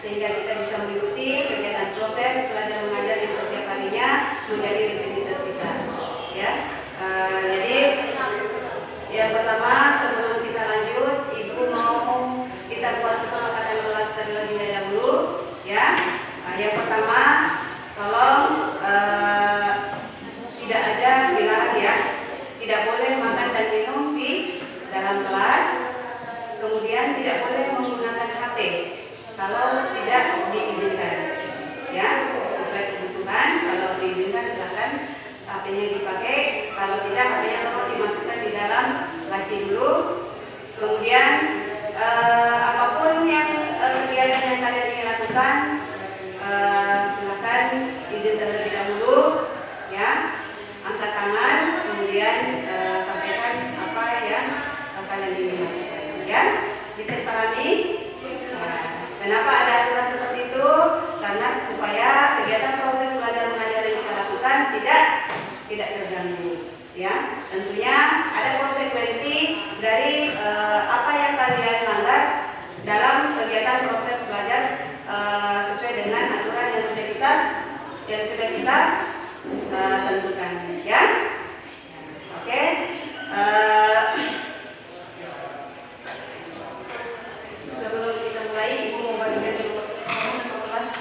sehingga kita bisa mengikuti kegiatan proses belajar mengajar yang setiap harinya menjadi rutinitas kita. Ya, jadi yang pertama sebelum kita lanjut, Ibu mau kita buat kesepakatan kelas terlebih dahulu. Ya, yang pertama tolong tidak ada dilarang ya, tidak boleh makan dan minum di dalam kelas. Kemudian tidak boleh menggunakan HP kalau tidak diizinkan. Ya, sesuai kebutuhan. Kalau diizinkan silakan HP-nya dipakai. Kalau tidak, HP-nya tolong dimasukkan di dalam laci dulu. Kemudian apapun yang kegiatan yang kalian ingin lakukan, silakan izin terlebih dahulu. Ya, angkat tangan, kemudian sampaikan apa yang kalian ingin lakukan. Ya, bisa dipahami? Nah, kenapa ada aturan seperti itu? Karena supaya kegiatan proses belajar mengajar yang kita lakukan tidak terganggu. Ya, tentunya ada konsekuensi dari apa yang kalian langgar dalam kegiatan proses belajar sesuai dengan aturan yang sudah kita tentukan. Ya, oke. Sebelum kita mulai, Ibu mau bagikan dulu untuk kelas.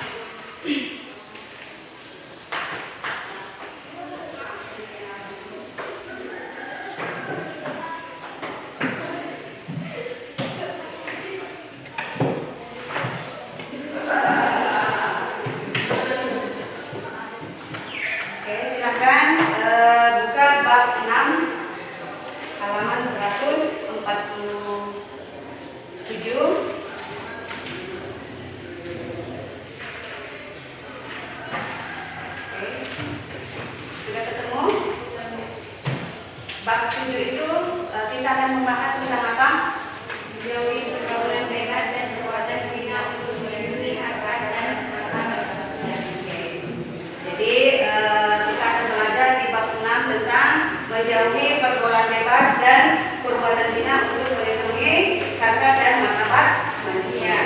Oke, silakan buka bab 6 halaman 147. Sudah ketemu? Bab 7 itu kita akan membahas tentang apa? Menjauhi pergaulan bebas dan perbuatan zina untuk melindungi harkat dan martabat manusia. Jadi kita akan belajar di bab 6 tentang menjauhi pergaulan bebas dan perbuatan zina untuk melindungi harkat dan martabat manusia.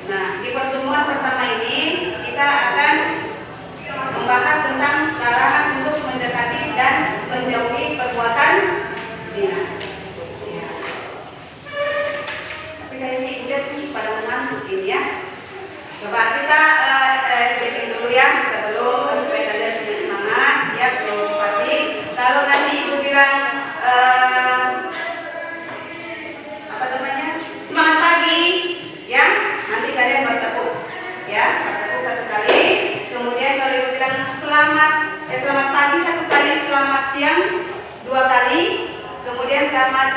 Nah, di pertemuan pertama ini kita akan membahas tentang larangan untuk mendekati dan menjauhi perbuatan zina. Ya. Tapi kayaknya udah pada mengantuk ini ya. Coba kita speaking dulu ya sebelum supaya kalian punya semangat ya, belum motivasi. Kalau nanti Ibu bilang apa namanya, semangat pagi ya, nanti kalian bertepuk ya, bertepuk satu kali. Kemudian kalau Ibu bilang selamat pagi satu kali, selamat siang dua kali, kemudian selamat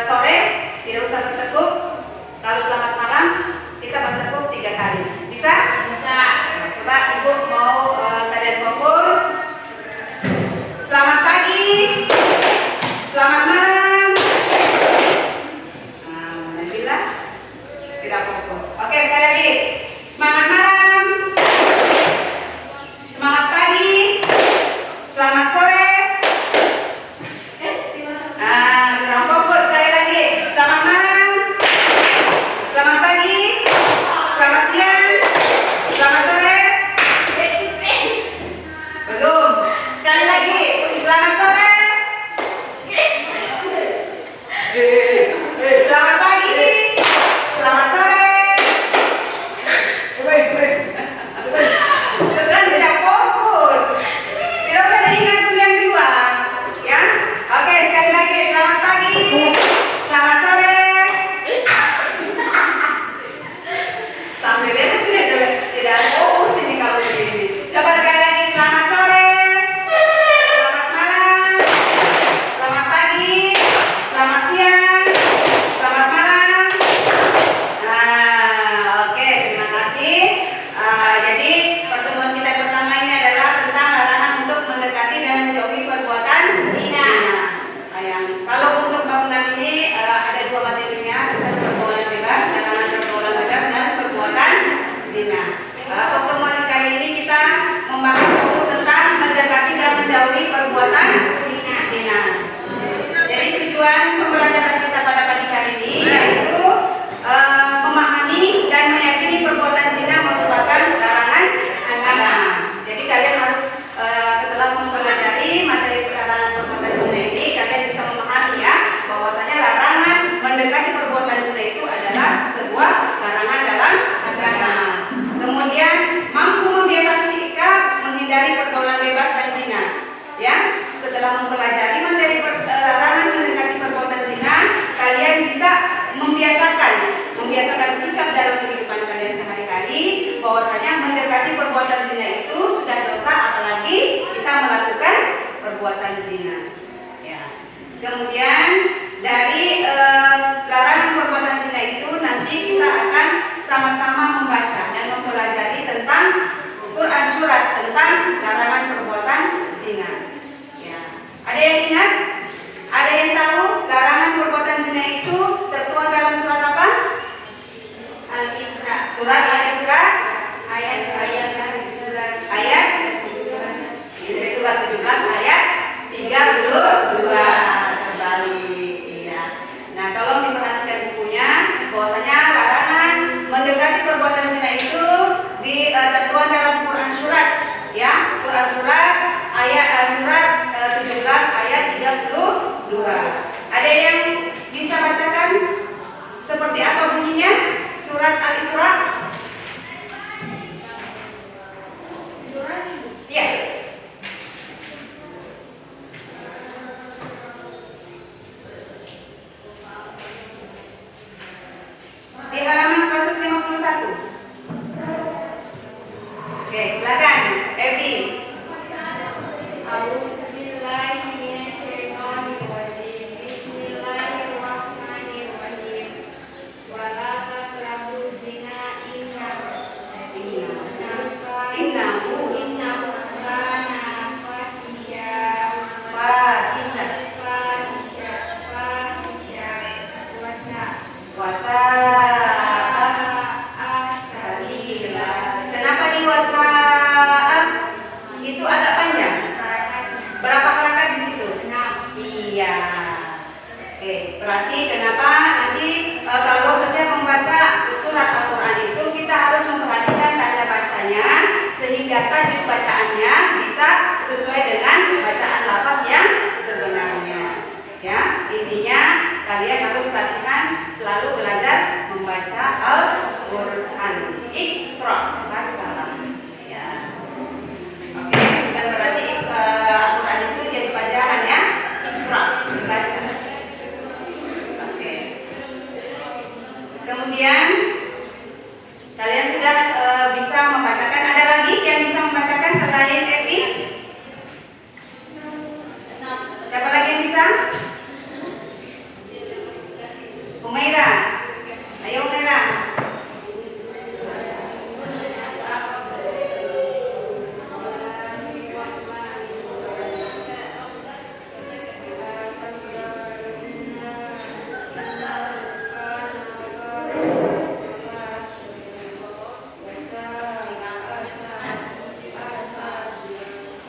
sore tidak usah bertepuk. Kalau selamat malam kita bertepuk 3 kali. Bisa? Bisa. Nah, coba Ibu mau kalian fokus. Selamat pagi, selamat malam. Nah, alhamdulillah tidak fokus. Oke, sekali lagi. Semangat malam, semangat pagi, selamat sore. Kurang fokus. Sekali lagi. Selamat malam, selamat pagi, selamat siang, selamat sore. Belum. Sekali lagi. Selamat sore, selamat pagi, selamat sore. Kemudian dari larangan perbuatan zina itu nanti kita akan sama-sama membaca dan mempelajari tentang Quran surat tentang larangan perbuatan zina. Ya. Ada yang ingat? Ada yang tahu larangan perbuatan zina itu tertuang dalam surat apa? Al-Isra. Surat Al-Isra Ayat ayat surat 17 ayat 32 terbalik. Ya. Nah, tolong diperhatikan bukunya bahwasanya larangan mendekati perbuatan zina itu tertuang dalam Quran surat, ya. Quran surat ayat surat 17 ayat 32. Ada yang bisa bacakan seperti apa bunyinya? Surat Al-Isra. Iya. Di halaman 151. Oke, silakan, Evi. Bismillahirrahmanirrahim. Wala taqrabu zina Innahu kana fahisha wasa sabila. Kenapa di wasaat itu agak panjang? Berapa harakat di situ? Iya. Oke, berarti kenapa nanti kalau setiap membaca surat Al-Quran itu kita harus memperhatikan tanda bacanya sehingga tajuk bacaannya bisa sesuai dengan bacaan lafaz yang sebenarnya. Ya, intinya kalian harus latihan selalu belajar membaca Al-Quran. Iqra, bacalah. Ya. Oke, bukan berarti Al-Quran itu jadi pelajaran ya. Iqra, dibaca. Oke. Kemudian kalian sudah bisa membacakan. Ada lagi yang bisa membacakan selain Evi? Siapa lagi yang bisa? Umaira. Ayo Umaira.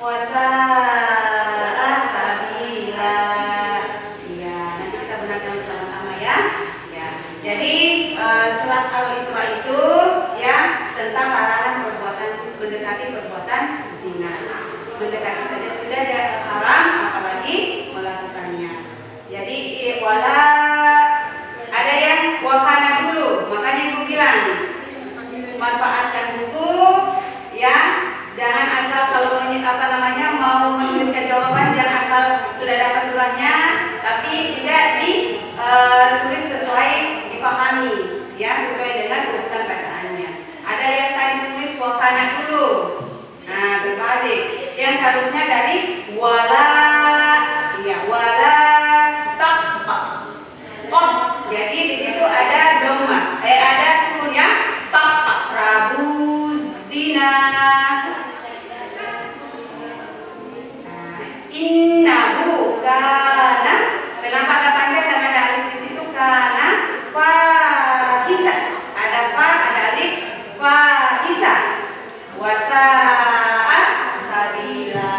Puasa sabila. Ya, nanti kita benarkan sama-sama ya. Ya. Jadi surat Al-Isra itu ya tentang larangan perbuatan mendekati perbuatan zina. Mendekati saja sudah haram, apalagi melakukannya. Jadi wala ada yang wakana dulu, makanya ibu bilang manfaatkan buku ya. Jangan asal kalau mau menuliskan jawaban jangan asal sudah dapat surahnya tapi tidak ditulis sesuai dipahami ya sesuai dengan urutan bacaannya. Ada yang tadi tulis wakana dulu. Nah, berbalik. Yang seharusnya dari wala ya wala taqqa. Jadi di situ ada dhamma. Ada sukunnya taqrabu zina. Innahu kana. Kenapa agak panjang? Karena ada alif di situ kana fahisha. Ada fa, ada alif fahisha. Wasaat sabila.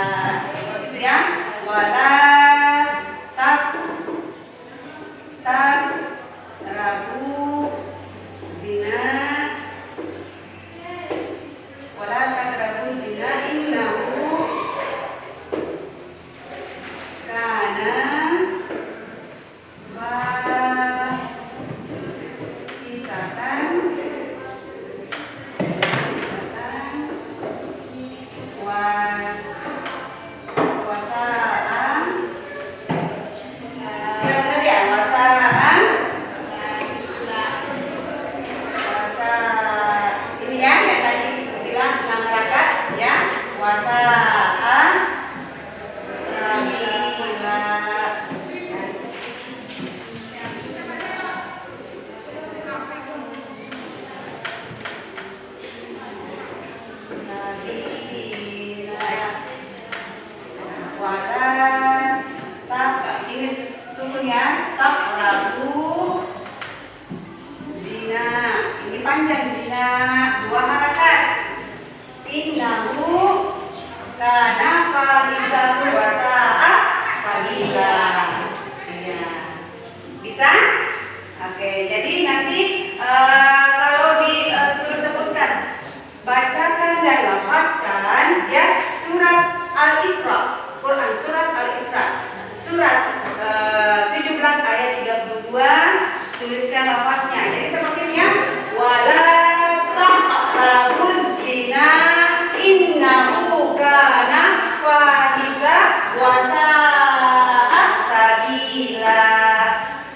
Itu ya. Wala rabu zina. Wala taqrabu zina innahu kana fahisatan punya dua harakat. Innahu kana fahisal wasa'a sabila. Iya. Bisa? Oke, jadi nanti kalau disuruh sebutkan, bacakan dan lafazkan ya surat Al-Isra, Quran surat Al-Isra, surat 17 ayat 32, tuliskan lafaznya. Jadi sepertinya wala taqrabuz zina innahu kana fahisha wa sa'a sabila.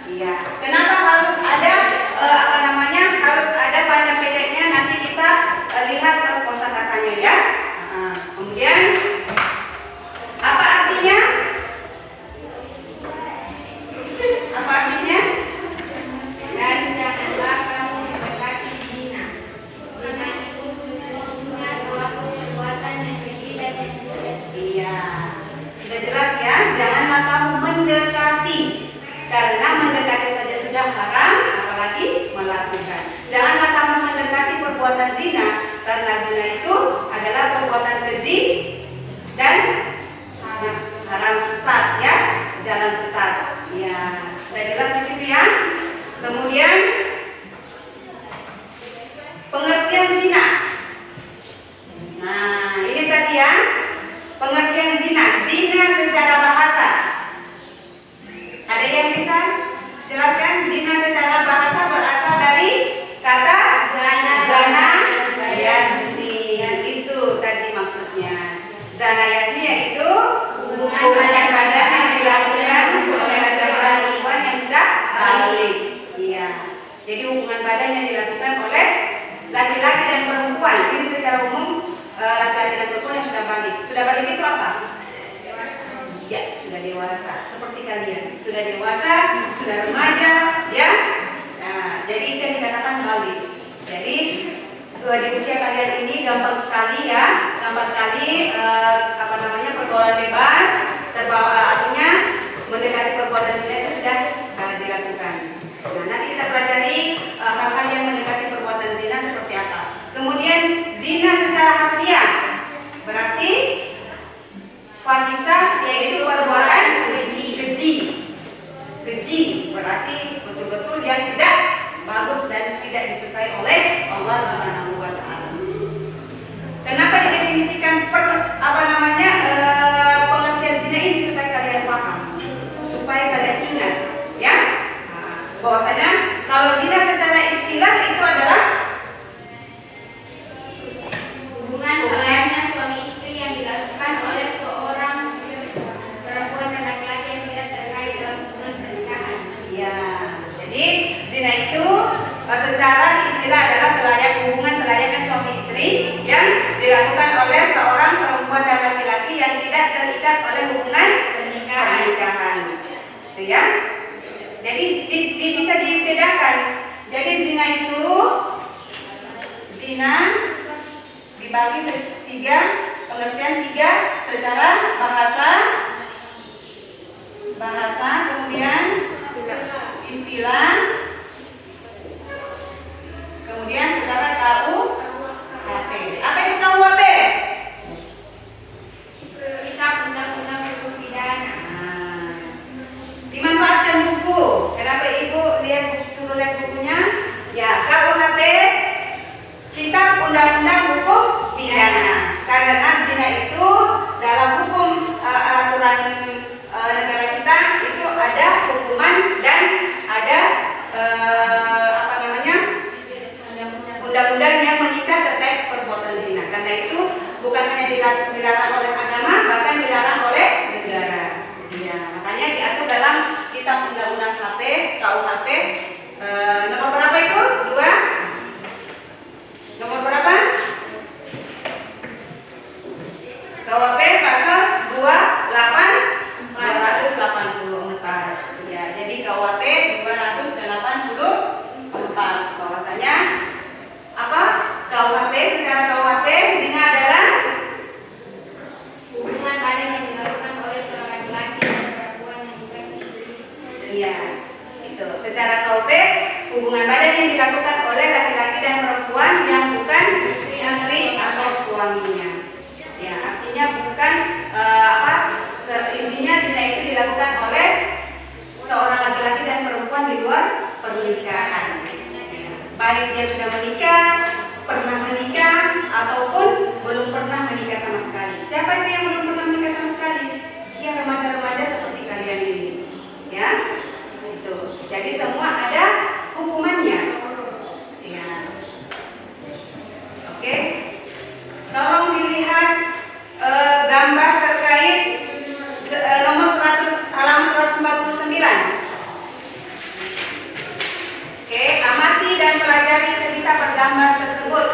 Iya. Kenapa harus ada harus ada panjang pendeknya, nanti kita lihat kosakatanya ya. Kemudian apa artinya? Apa artinya? Dan janganlah kamu mendekati zina. Zina itu sesungguhnya suatu perbuatan yang keji dan yang jelek. Iya, sudah jelas ya. Janganlah kamu mendekati, karena mendekati saja sudah haram, apalagi melakukan. Janganlah kamu mendekati perbuatan zina, karena zina itu adalah perbuatan keji dan haram sesat ya, jalan sesat. Ya, sudah jelas di situ ya. Kemudian pengertian zina. Nah, ini tadi ya, pengertian zina. Zina secara bahasa. Ada yang bisa jelaskan? Zina secara bahasa berasal dari kata zana yazni. Itu tadi maksudnya. Zana yazni yaitu hubungan badan yang dilakukan oleh laki-laki dan perempuan yang sudah balik. Iya. Jadi hubungan badan yang dilakukan oleh laki-laki dan perempuan. Ini secara umum laki-laki dan perempuan yang sudah balik. Sudah balik itu apa? Ya, sudah dewasa. Seperti kalian, sudah dewasa, sudah remaja, ya. Nah, jadi itu yang dikatakan balik. Jadi di usia kalian ini gampang sekali ya, gampang sekali pergaulan bebas, terbawa artinya mendekati perbuatan zina itu sudah dilakukan. Nah, nanti kita pelajari hal-hal yang mendekati perbuatan zina seperti apa. Kemudian zina secara harfiah berarti fahisah yaitu perbuatan keji berarti betul-betul yang tidak bagus dan tidak disukai oleh Allah Subhanahu wa taala. Kenapa didefinisikan pengertian zina ini supaya kalian paham, supaya kalian ingat ya, bahwasanya kalau zina secara istilah itu adalah hubungan selayaknya suami istri yang dilakukan oleh seorang perempuan dan laki-laki yang tidak terkait dalam hubungan pernikahan. ya. Jadi zina itu secara istilah adalah selayaknya suami istri yang dilakukan oleh seorang perempuan dan laki-laki yang tidak terikat oleh hubungan pernikahan. Itu ya. Jadi bisa dibedakan. Jadi zina dibagi pengertian tiga secara bahasa, kemudian istilah, kemudian secara KUHP. Apa itu KUHP? Kitab Undang-Undang Hukum Pidana. Nah, dimanfaatkan buku. Kenapa Ibu suruh lihat bukunya? Ya, KUHP, Kitab Undang-Undang Hukum Pidana. Karena zina itu dalam hukum aturan negara kita itu ada hukuman dan ada undang-undang yang mengikat terkait perbuatan zina. Karena itu bukan hanya dilarang oleh agama, bahkan dilarang oleh negara. Ya, makanya diatur dalam Kitab Undang-Undang KUHP. Nomor berapa itu? 2. Nomor berapa? KUHP pasal 284. Ya, jadi KUHP 284. Bahwasanya apa? KUHP, secara KUHP zina adalah hubungan badan yang dilakukan oleh seorang laki-laki dan perempuan yang bukan istri. Iya, itu. Secara KUHP hubungan badan yang dilakukan oleh laki-laki dan perempuan yang dia sudah menikah, pernah menikah, ataupun belum pernah menikah sama sekali. Siapa itu yang belum pernah menikah sama sekali? Ya, remaja-remaja seperti kalian ini. Ya, itu. Jadi semua ada hukumannya. Ya. Oke. Tolong dilihat gambar terkait nomor 100 halaman 149. Oke, amati dan pelajari cerita bergambar tersebut.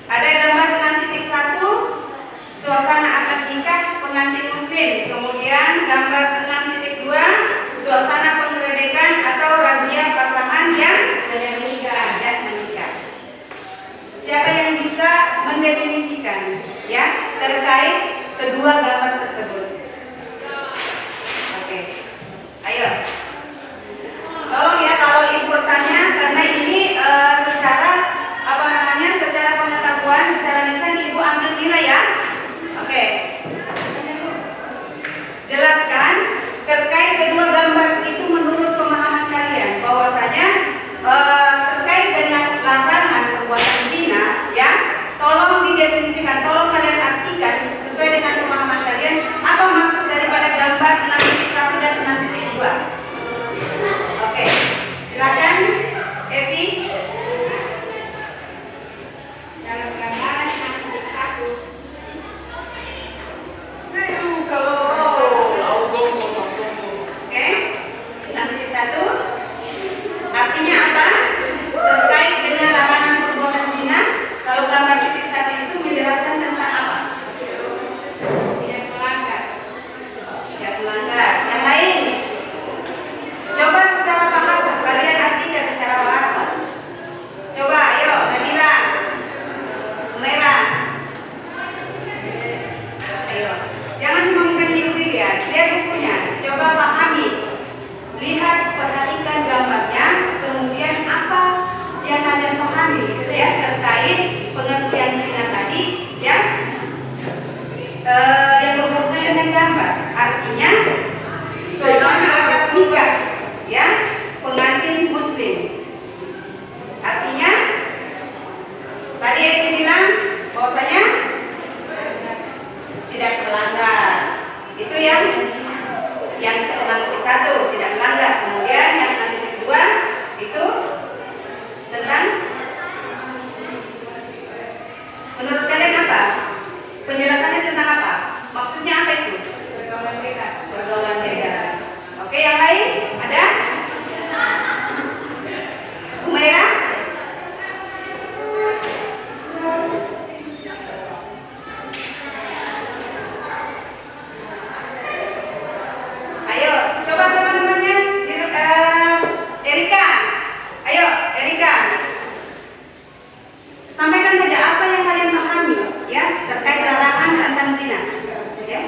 Ada gambar 6.1, suasana akad nikah pengantin muslim. Kemudian gambar 6.2, suasana penggerebekan atau razia pasangan yang tidak menikah. Siapa yang bisa mendefinisikan ya terkait kedua gambar tersebut? Oke, ayo. Tolong ya kalau ibu bertanya, karena ini secara secara pengetahuan, secara lisan ibu ambil nilai ya. Oke. Jelaskan terkait kedua gambar itu menurut pemahaman kalian bahwasanya terkait dengan larangan perbuatan zina ya. Tolong didefinisikan, tolong kalian artikan sesuai dengan pemahaman kalian apa maksud daripada gambar 6.1 dan 6.2. Oke, silakan Evi. Dalam gambaran 6.1 Oke, 6.1 artinya apa? Terkait dengan larangan perbuatan zina. Kalau gambar 1 itu menjelaskan tentang apa? tidak melanggar. Tidak melanggar. Yang lain, coba secara bahasa, kalian artikan secara bahasa. Coba, ayo, Nabila, Umaira. Ayo, jangan cuma bukan ibu lihat bukunya. Coba pahami, lihat, perhatikan gambarnya, kemudian apa yang kalian pahami ya terkait pengertian zina tadi ya, yang berhubungan dengan gambar. Artinya suasana akad nikah ya pengantin muslim. Artinya tadi Evi bilang bahwasanya tidak melanggar. Itu yang 6.1 tidak melanggar. Kemudian yang 6.2 itu tentang, menurut kalian apa? Penjelasannya tentang apa? Maksudnya apa itu? Pergaulan bebas. Pergaulan bebas. Oke, yang lain ada? Umaira? Ayo, coba sama temannya. Erika. Ayo, Erika. Sampaikan saja apa yang kalian pahami ya terkait larangan tentang zina. Ya.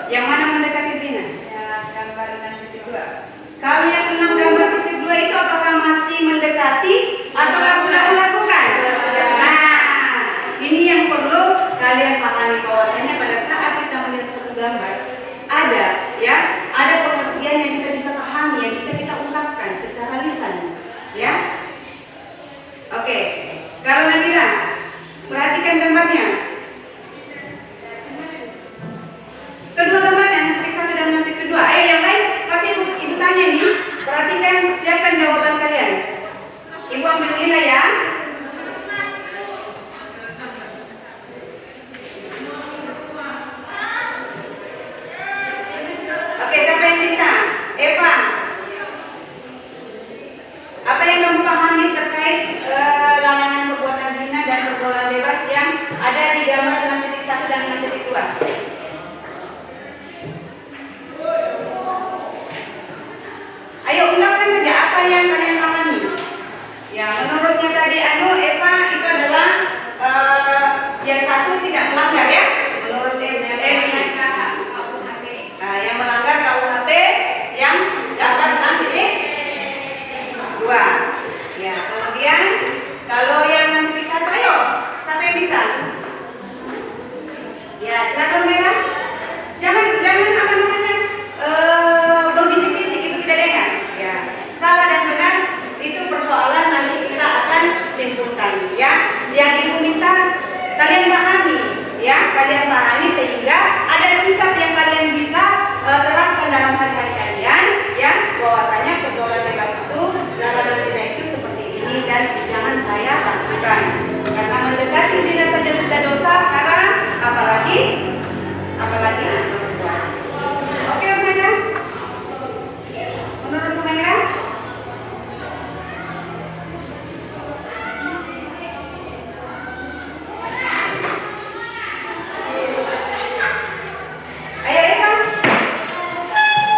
Yang mana mendekati zina? Ya, gambar 6.2. Kalau yang 6 gambar 2 itu apakah masih mendekati ataukah sudah melakukan? Nah, ini yang perlu kalian pahami bahwasanya pada saat kita melihat suatu gambar ada pengertian yang kita bisa pahami, yang bisa kita ungkapkan secara lisan, ya. Oke, kalau Nabila perhatikan gambarnya. Kedua gambarnya, 1 dan 2. Ayo yang lain, pasti ibu tanya nih. Perhatikan, siapkan jawaban kalian. Ibu ambil nilai ya. Oke, siapa yang bisa? Eva. Apa yang kamu pahami terkait larangan perbuatan zina dan pergaulan bebas yang ada di gambar 6.1 dan 6.2? Ayo ungkapkan saja apa yang kalian pahami. Ya, menurutnya tadi Eva itu adalah yang 1 tidak melanggar ya. Menurut Evi. Yang melanggar KUHP yang gambar 6.2. Ya, kemudian kalau yang 6.1, ayo, siapa yang bisa? Ya, silakan Merah. Jangan berbisik-bisik, itu tidak dengar. Ya, salah dan benar itu persoalan kalian pahami sehingga ada sikap yang kalian bisa terapkan dalam hari-hari kalian, ya, bahwasanya pergaulan bebas itu, larangan zina itu seperti ini dan jangan saya lakukan. Karena mendekati zina saja sudah dosa, haram, apalagi perempuan. Oke, Umaira? Menurut Umaira? Ayo Eva,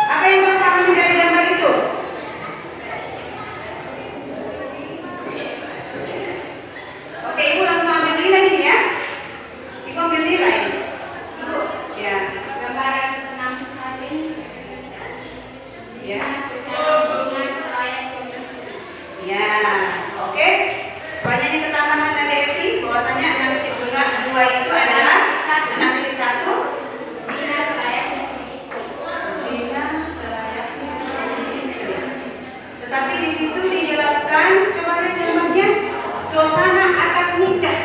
apa yang kamu pahami dari gambar itu? Oke, Ibu langsung ambil nilai ini ya. Ibu ambil nilai. Ibu, Ya, gambaran 6 ini ya, secara hubungan selayak suami istri. ya. Oke. Banyak ketambahan dari Evi bahwasanya 6.2 itu adalah 6.1 Zina selayaknya suami istri. zina selayaknya suami istri. Tetapi di situ dijelaskan, coba lihat gambarnya, suasana akad nikah.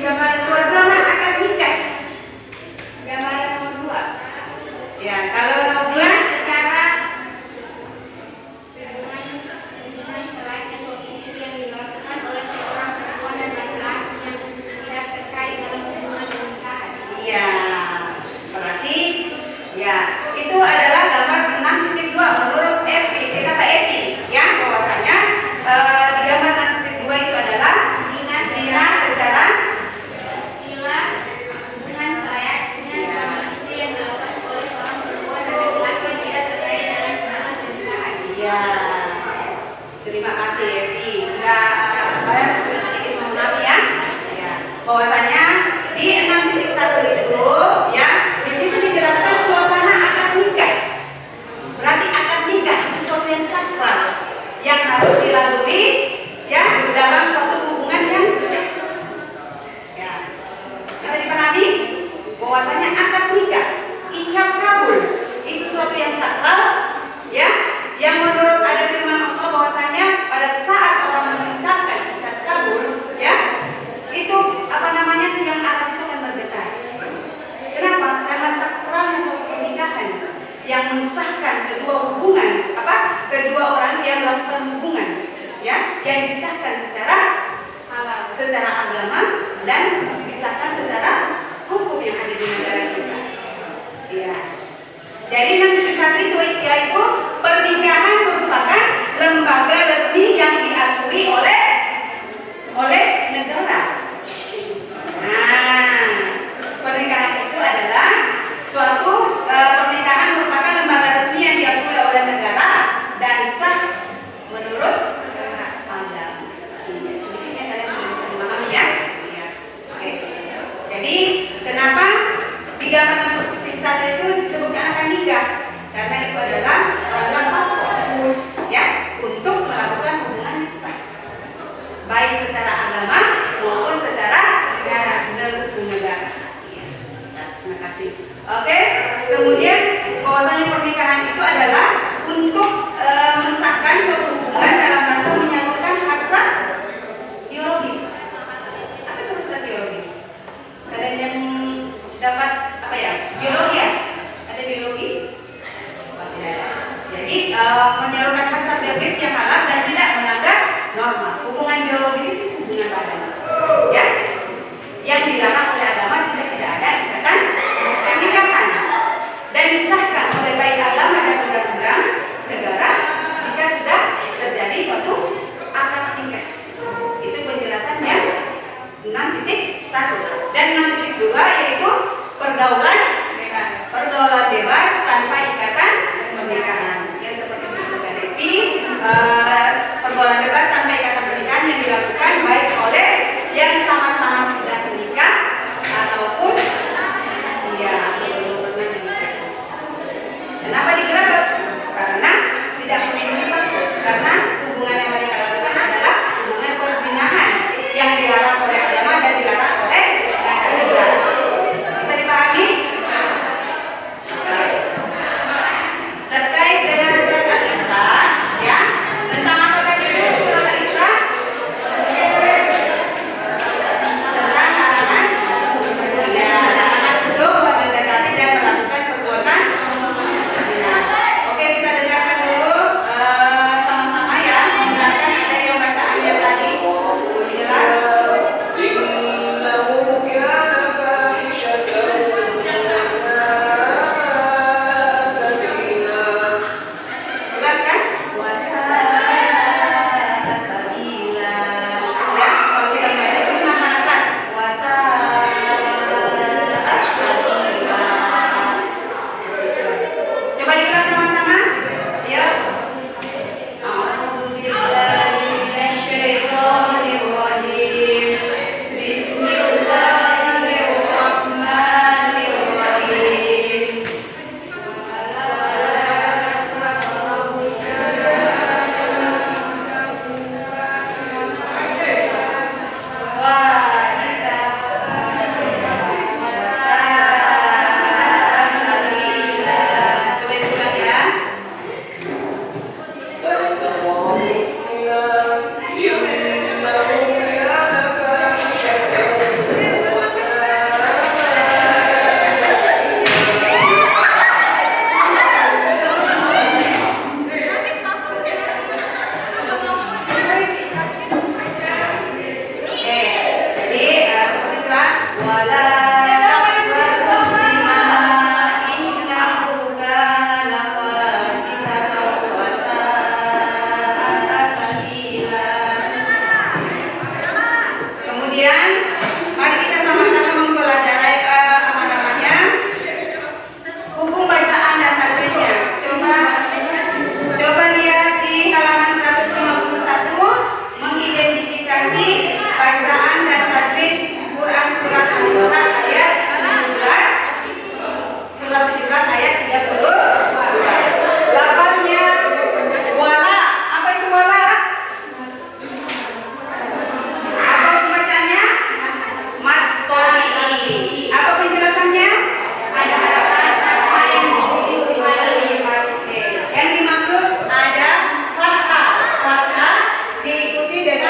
Gambaran Suasana akad nikah. gambaran nomor 2. Ya, kalau nomor 2 Zina secara hubungan selayaknya suami istri yang dilakukan oleh seorang perempuan dan laki-laki yang tidak terkait dalam hubungan pernikahan. iya. Berarti ya, itu adalah gambar 6.2 menurut Evi, kata Evi, ya, bahwasanya di gambar 6.2 itu adalah zina secara Istilah hubungan selayaknya suami istri yang dilakukan oleh seorang perempuan dan laki-laki yang tidak terkait dalam hubungan pernikahan. ya. Terima kasih Evi, sudah sedikit memahami ya. Ya, bahwasanya di 6.1 itu ya, di situ dijelaskan suasana akad nikah. Berarti akad nikah itu sesuatu yang sakral yang harus dilalui ya dalam suatu hubungan yang sah. Ya. Bisa dipahami bahwasanya akad nikah, ijab kabul itu suatu yang sakral ya, yang menurut ada firman Allah bahwasanya pada saat orang mengucapkan ijab kabul ya, itu yang aras itu akan bergetar. Kenapa? Karena sakralnya suatu pernikahan yang mensahkan kedua hubungan, kedua orang yang melakukan hubungan ya, yang disahkan secara halal, secara agama dan disahkan secara hukum yang ada di negara kita. Ya. Jadi nanti satu itu yaitu pernikahan merupakan lembaga resmi yang diakui oleh negara. Nah, pernikahan itu adalah suatu pernikahan merupakan lembaga resmi yang diakui oleh negara dan sah menurut agama. Sedikitnya kalian sudah bisa memahami ya. Ya. Oke. Jadi kenapa di gambar seperti satu itu disebutkan akan nikah? Karena itu adalah program paspor, ya, untuk melakukan hubungan yang sah, baik secara agama maupun secara negara. Nah, terima kasih. Oke, kemudian bahwasanya pernikahan itu adalah untuk mensahkan suatu hubungan dalam rangka menyalurkan hasrat biologis. Apa itu hasrat biologis? Kalian yang dapat biologi ya? Ada biologi? Jadi menyalurkan hasrat biologis yang halal dan tidak melanggar norma. Hubungan biologis itu hubungan badan, ya, yang dilarang oleh agama jika tidak ada ikatan pernikahan dan disahkan oleh baik agama dan undang-undang negara jika sudah terjadi suatu akad nikah. Itu penjelasannya 6.1 dan 6.2 yaitu pergaulan bebas tanpa ikatan pernikahan. Yang seperti disebutkan Evi, pergaulan bebas tanpa ikatan pernikahan yang dilakukan baik oleh yang sama-sama sudah menikah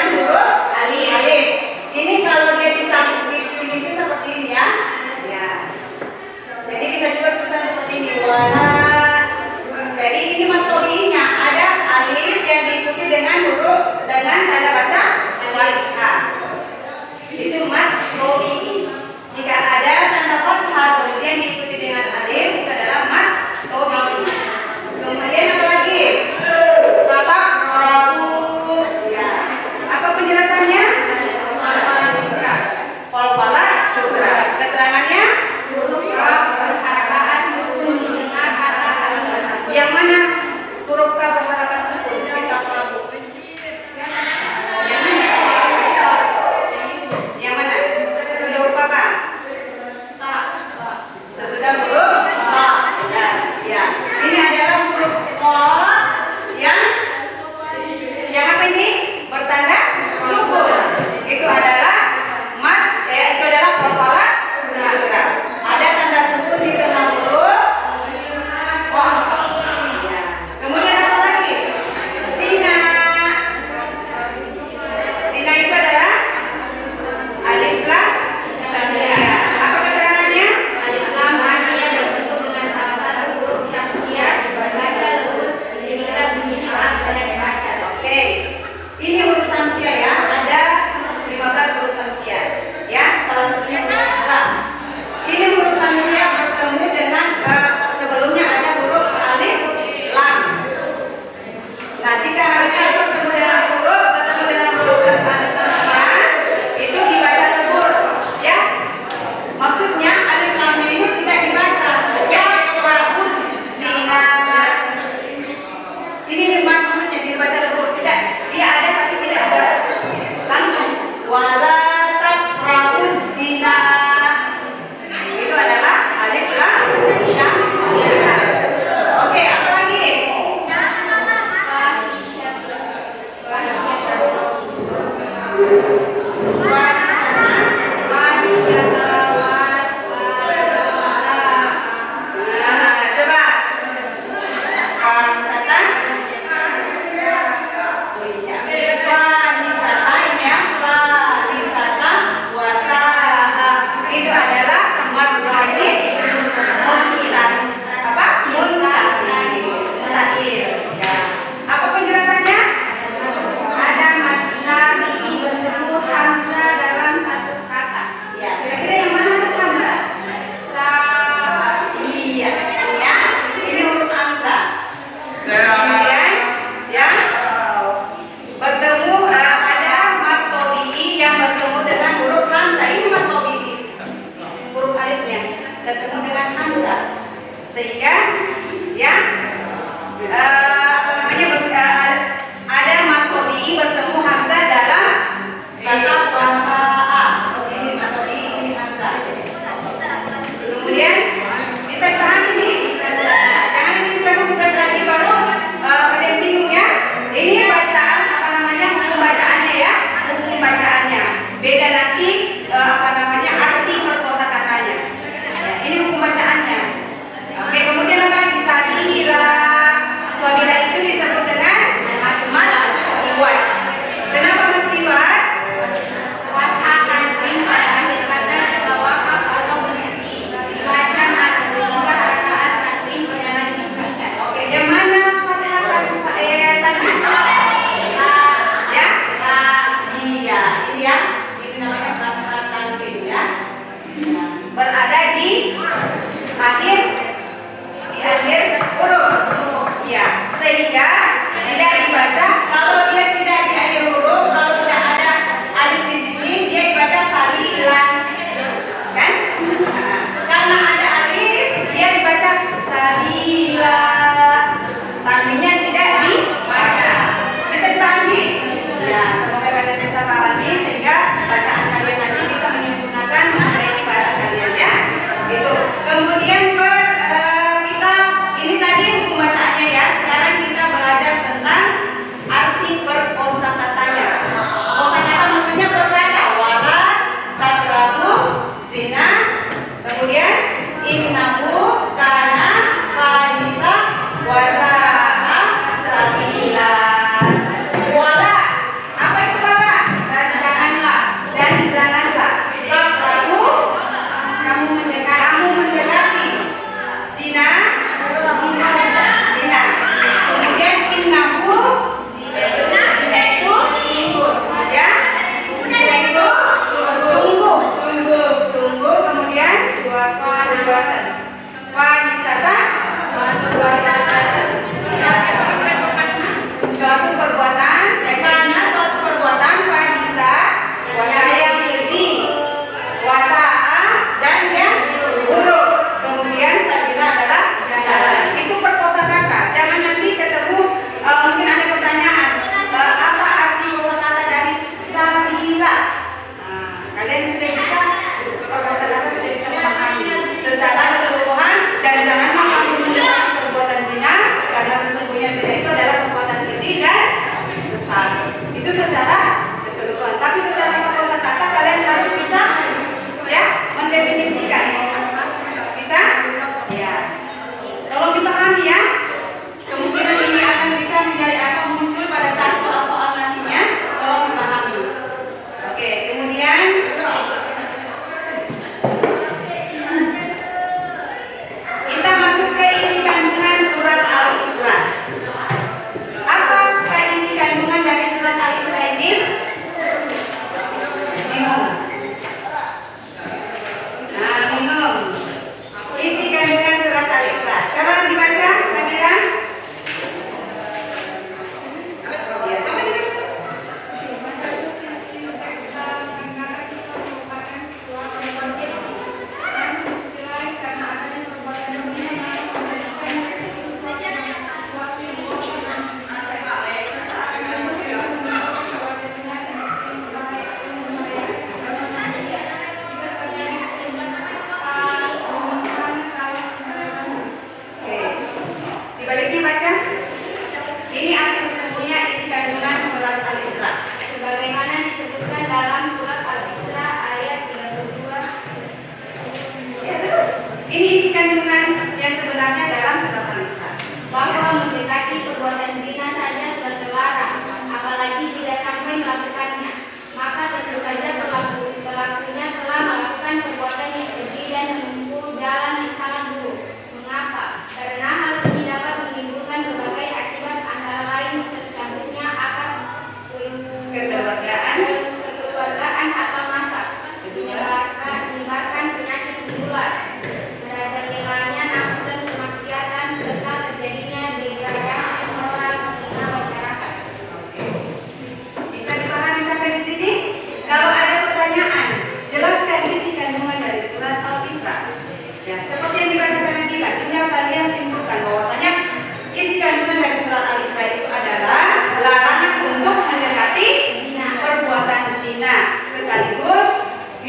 dengan huruf Alif. alif. Ini kalau dia divisi seperti ini ya. Ya. Jadi bisa juga tulisan seperti ini. Wala. Jadi ini mat tobi'inya ada alif yang diikuti dengan tanda baca fathah. Itu mat tobi'i. Jika ada tanda fathah kemudian diikuti dengan alif itu adalah mat tobi'i. Kemudian apa lagi? Taqrabu. Ya. Apa penjelasannya? Qalqalah sutra. Keterangannya? Huruf kaf berharakat sukun didengar kata alif. Yang mana huruf K berharakat sukun? Kita Qalqalah. Yang mana? Sesudah huruf apa? Sesudah huruf Qa. Ya. Ini adalah huruf Qa yang apa ini? Bertanda sukun. Itu adalah itu adalah qalqalah sutra. Ada tanda sukun di tengah huruf Qa. Ya. Kemudian apa lagi? Zina. Zina itu adalah alif lam syamsiah. Apa keterangannya? Alif lam ma'niyah berbentuk dengan salah satu huruf syamsiah dibaca lurus sehingga bunyi alif tidak dibaca. Oke. Ini huruf syamsiah ya. Ada 15 huruf syamsiah. Ya, salah satunya huruf za. Ini huruf syamsiah bertemu dengan sebelumnya ada huruf alif lam. Nah, jika bertemu dengan huruf alif syamsiah itu dibaca lebur, ya. Maksudnya alif lam ini tidak dibaca. Ya, Rabus zina. Ini maksudnya dibaca lebur, tidak. Dia ada tapi tidak dibaca. Langsung wala taqrabuz zina. Itu adalah alif lam syamsiah. Oke, apa lagi? Nah, coba. Fanisatan. Fanisata ini ya. Fanisata wasa'a. Itu adalah mad wajib muntahil. Ya. Apa penjelasannya? Ada mad lam bertemu hamzah dalam satu kata. Ya, kira-kira yang mana huruf hamzah? Iya, ini ya. Ini huruf hamzah. Kemudian ya bertemu ada mat tobi'i yang bertemu dengan huruf hamzah. Ini mat tobi'i. Huruf alifnya bertemu dengan hamzah. Sehingga ya ada mat tobi'i bertemu hamzah dalam kata wasa'a. Ini mat tobi'i, ini hamzah. Kemudian bisa dipahami nih. Jangan nanti dikasih tugas lagi baru pada yang bingung ya. Ini bacaan hukum bacaannya ya. Hukum bacaannya. Beda nanti arti perkosakatanya. Ya, ini hukum bacaannya. Oke, kemudian apa lagi? Sabila. Sabila itu disebut dengan mat liwat. Kenapa mat liwat? Fathah tanwin pada akhir kata jika wakaf atau berhenti dibaca mat sehingga harakaat tanwin berjalan dihentikan. Oke, yang mana fathah tanwin? Ya? Iya, ini ya. Ini namanya fathah tanwin ya. Berada di akhir huruf. Ya, sehingga tidak dibaca kalau dia tidak di akhir huruf, kalau tidak ada alif di sini, dia dibaca salilan. Kan? Nah, karena ada alif, dia dibaca salila. Tanwinnya tidak dibaca. Bisa dipahami? Ya, semoga kalian bisa pahami sehingga bacaan kalian nanti bisa menyempurnakan memperbaiki bahasa kalian ya. Gitu. Kemudian ini tadi hukum bacaannya ya. Sekarang kita belajar tentang arti perkosakatanya. Kosakata maksudnya berkata wala taqrabu zina. Kemudian innahu kana fahisa wasa'a sabila. Wala. Apa itu wala?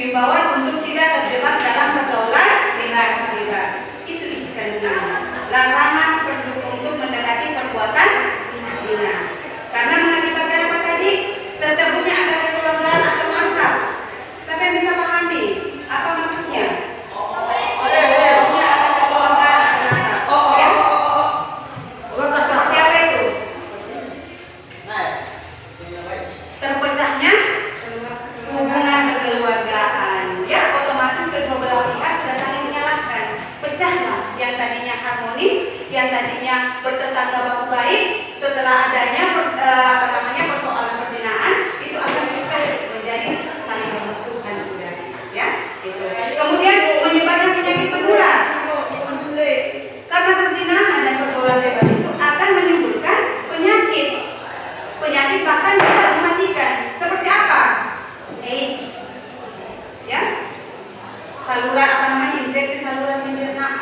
himbauan untuk tidak terjebak dalam pergaulan bebas. Itu isi kandungannya. Larangan untuk mendekati perbuatan zina. Karena mengakibatkan apa tadi? Tercampurnya ada kekeluargaan atau asap. Siapa yang bisa pahami apa maksudnya? Tercampurnya ada kekeluargaan atau asap. Ya? Seperti apa itu? Terpecahnya hubungan kekeluargaan. Ya, otomatis kedua belah pihak sudah saling menyalahkan. Pecahlah yang tadinya harmonis, yang tadinya bertetangga baku baik, setelah adanya persoalan perzinaan itu akan pecah menjadi saling bermusuhan sudah. Ya, itu. Kemudian menyebarnya penyakit menular. Karena perzinahan dan pergaulan bebas itu akan menimbulkan penyakit. Penyakit bahkan bisa mematikan. Seperti apa? AIDS. Ya. Saluran infeksi saluran pencernaan.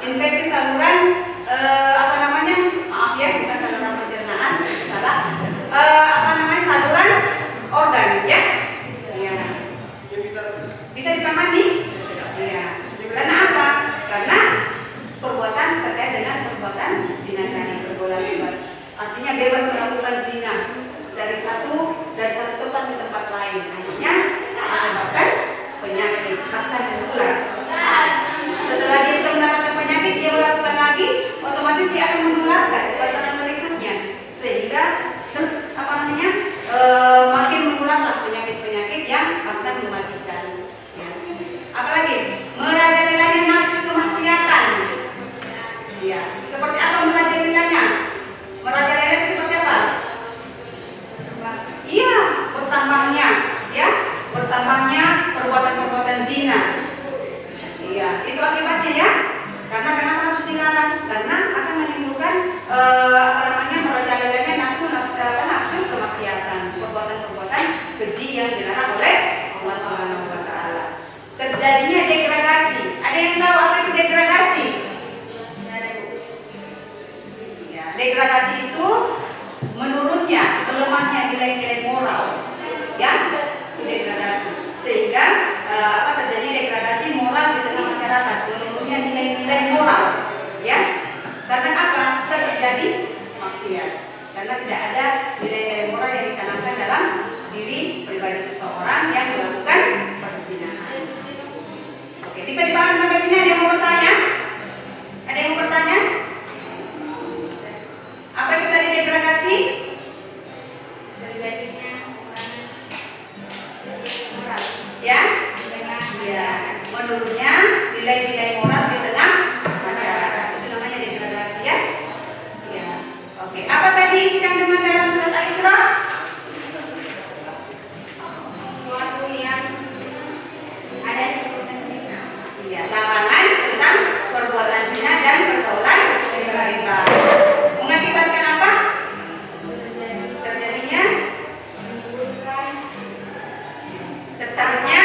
Infeksi saluran maaf ya, bukan saluran pencernaan, salah. Saluran organ, ya. Iya. Bisa dipahami? Iya. Karena apa? Karena perbuatan terkait dengan perbuatan zina tadi, pergaulan bebas. Artinya bebas melakukan zina dari satu tempat ke tempat lain. Akhirnya menyebabkan penyakit bahkan menular. Setelah dia sudah mendapatkan penyakit, dia melakukan lagi, otomatis dia akan menularkan ke pasangan berikutnya, sehingga makin menularlah penyakit-penyakit yang bahkan mematikan. Ya. Apalagi merajalelanya nafsu kemaksiatan. Ya. Seperti apa merajalelanya? Merajalela itu seperti apa? Iya, bertambahnya perbuatan-perbuatan zina. Iya, itu akibatnya ya. Karena kenapa harus dilarang? Karena akan menimbulkan merajalelanya nafsu kemaksiatan, perbuatan-perbuatan keji yang dilarang oleh Allah Subhanahu wa taala. Terjadinya degradasi. Ada yang tahu apa itu degradasi? Ya, degradasi itu menurunnya, melemahnya nilai-nilai moral. Ya, itu degradasi. Sehingga terjadi degradasi moral di tengah masyarakat, menurunnya nilai-nilai moral. Ya. Karena apa? Sudah terjadi maksiat. Karena tidak ada nilai-nilai moral yang ditanamkan dalam diri pribadi seseorang yang melakukan perzinahan. Oke, bisa dipahami sampai sini? Ada yang mau bertanya? Ada yang mau bertanya? Apa itu tadi degradasi? Terjadinya moral. Ya? Ya, menurunnya nilai-nilai moral di tengah masyarakat. Itu namanya degradasi ya. Ya. Oke, apa tadi isi kandungan dalam surat Al-Isra? Suatu yang ada di perbuatan zina. Ya, larangan tentang perbuatan zina dan pergaulan bebas. Mengakibatkan apa? Terjadinya tercabutnya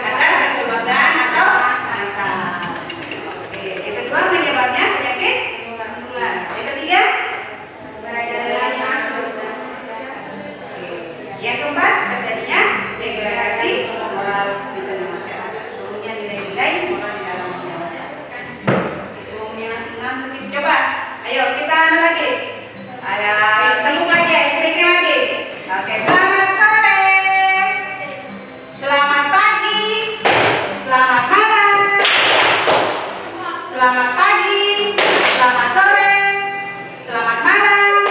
agar kekeluargaan atau masa. Oke, yang kedua menyebabnya penyakit menular. Yang ketiga, Merajalela nafsu. yang keempat terjadinya degradasi moral di tengah masyarakat, turunnya nilai-nilai moral di dalam masyarakat. Oke, semuanya ngantuk itu coba. Ayo kita lagi. Ayo tengok lagi, sedikit lagi. Oke, selamat sore. Selamat pagi. Selamat malam. Selamat pagi. Selamat sore. Selamat malam.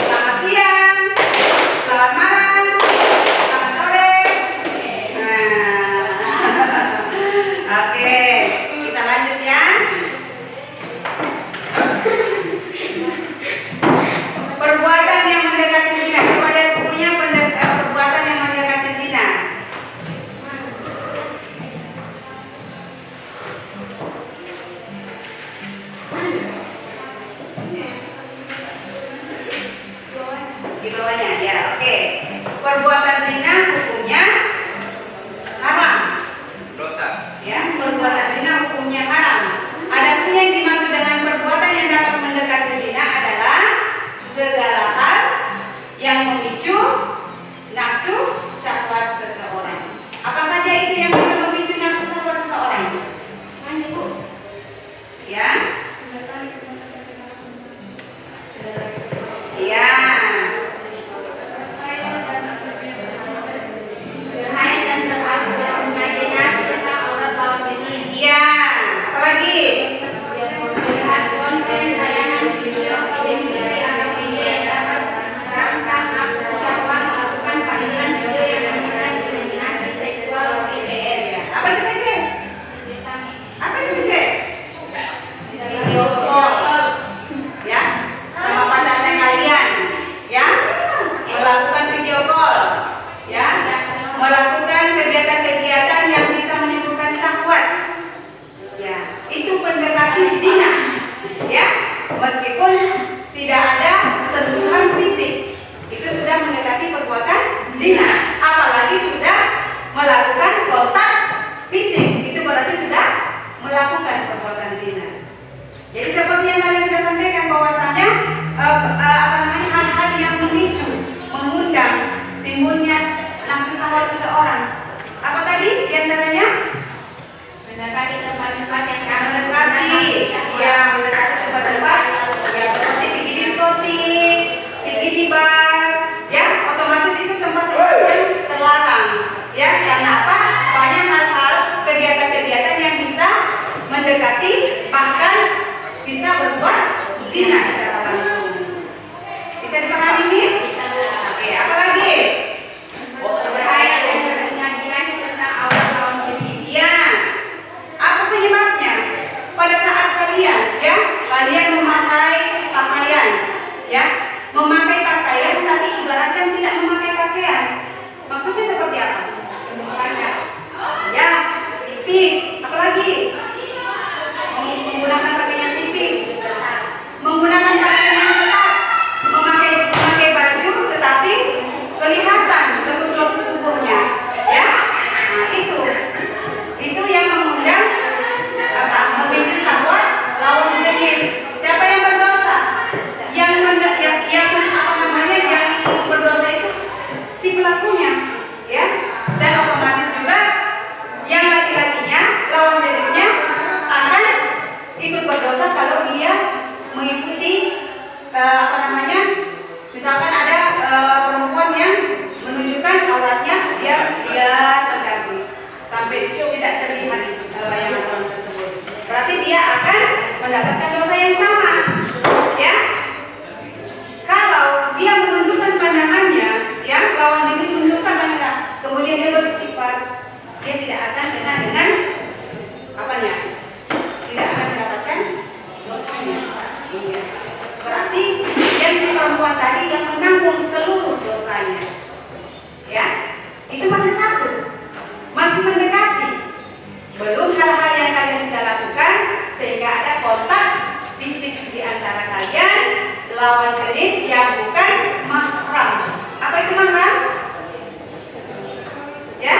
Selamat siang. Selamat malam. Selamat sore. Oke, kita lanjut ya. Perbuatan yang mendekati zina. Coba lihat bukunya, perbuatan yang mendekati zina. Di bawahnya ya, oke. Perbuatan zina hukumnya haram. Dosa. Ya, perbuatan zina hukumnya haram. Adapun yang dimaksud dengan perbuatan yang dapat mendekati zina adalah segala hal yang memicu nafsu Ya, karena apa? Banyak hal-hal, kegiatan-kegiatan yang bisa mendekati, bahkan bisa berbuat zina secara langsung. Bisa dipahami nih? Oke, apa lagi? Berbahaya dan berimajinasi tentang aurat lawan jenis. Ya, apa penyebabnya? Pada saat kalian, ya, kalian memakai pakaian, ya, memakai pakaian, tapi ibaratkan tidak memakai pakaian. Maksudnya seperti apa? Ya, tipis. Apalagi? Menggunakan pakaian yang tipis, menggunakan pakaian yang ketat, memakai baju, tetapi kelihatan lekuk-lekuk tubuhnya, ya. Nah, itu yang mengundang apa? Memicu syahwat lawan jenis. Siapa yang berdosa? Yang berdosa itu si pelakunya, ya. Dan otomatis juga yang laki-lakinya lawan jenisnya akan ikut berdosa kalau dia mengikuti misalkan ada perempuan yang menunjukkan auratnya, dia tergabis sampai tidak terlihat bayangan orang tersebut. Berarti dia akan mendapatkan dosa yang sama, ya. Kalau dia menundukkan pandangannya, ya, lawan jenis menundukkan pandangan, kemudian dia beristighfar, dia tidak akan kena dengan apanya? Tidak akan mendapatkan dosanya. Iya. Berarti yang si perempuan tadi yang menanggung seluruh dosanya, ya, itu masih satu, masih mendekati. Belum hal-hal yang kalian sudah lakukan sehingga ada kontak fisik di antara kalian lawan jenis yang bukan mahram. Apa itu mahram? Ya?